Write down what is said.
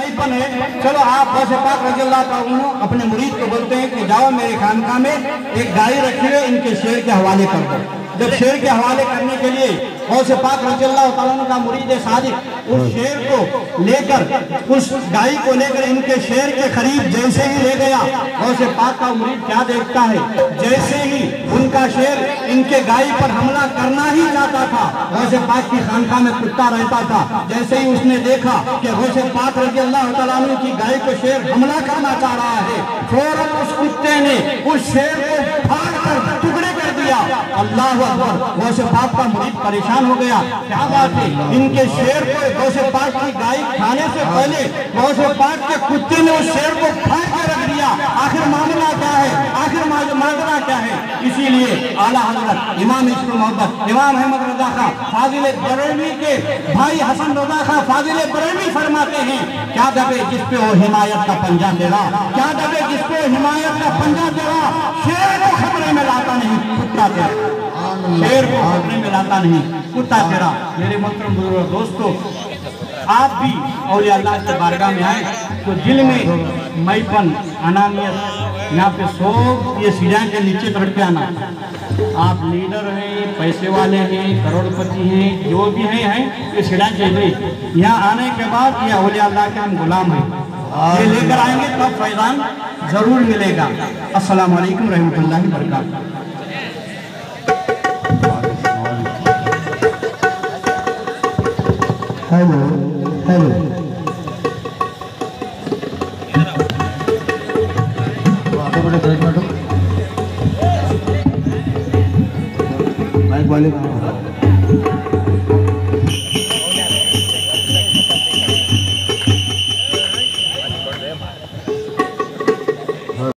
मईपन है। चलो आप गौसे पाक रज़ी अल्लाह तआला अन्हु अपने मुरीद को बोलते हैं कि जाओ मेरे खानका में एक गाय रखी है, इनके शेर के हवाले कर दो। जब शेर के हवाले करने के लिए गौसे पाक रज़ी अल्लाह तआला अन्हु का मुरीद सादिक उस शेर को लेकर, उस गाय को लेकर इनके शेर के करीब जैसे ही ले गया, गौसे पाक का मुरीद क्या देखता है, जैसे ही उनका शेर इनके गाय पर हमला करना ही चाहता था, गौसे पाक की खानका में कुत्ता रहता था, जैसे ही उसने देखा कि गौसे पाक रज़ी अल्लाह तआला अन्हु की गाय को शेर हमला करना चाह रहा है, फौरन उस कुत्ते ने उस शेर को फाड़ कर टुकड़े कर दिया। अल्लाह अकबर। गौसे पाक का मुरीद परेशान हो गया, क्या बात है, इनके शेर को गौसे पाक की गाय खाने से पहले गौसे पाक के कुत्ते ने उस शेर को फाड़ के रख दिया। आखिर मामला क्या है, आखिर माजरा क्या है? इसीलिए आला हज़रत इमाम इश्क़ मोहब्बत इमाम अहमद रज़ा खां फाज़िल बरेलवी के भाई हसन रज़ा खां फाज़िल बरेलवी फरमाते हैं, क्या दबे जिस पे हो हिमायत का पंजा तेरा, क्या दबे जिस पे हिमायत का पंजा तेरा, शेर को खतरे में लाता नहीं कुत्ता तेरा, शेर को खतरे में लाता नहीं कुत्ता तेरा। मेरे मोहतरम बुजुर्ग दोस्तों, आप भी औलिया अल्लाह के बारगाह में आए तो दिल में मैपन, अनानियत, यहाँ पे सब ये सीढ़ियाँ के नीचे चढ़ के आना। आप लीडर हैं, पैसे वाले हैं, करोड़पति हैं, जो भी हैं ये सीढ़ियाँ चाहिए। यहाँ आने के बाद ये औलिया अल्लाह के हम गुलाम हैं, ये लेकर आएंगे तब फैज़ान जरूर मिलेगा। अस्सलाम वालेकुम रहमतुल्लाहि व बरकातहू। हेलो हेलो, आगे बढ़े, साइड में हटो, माइक वाले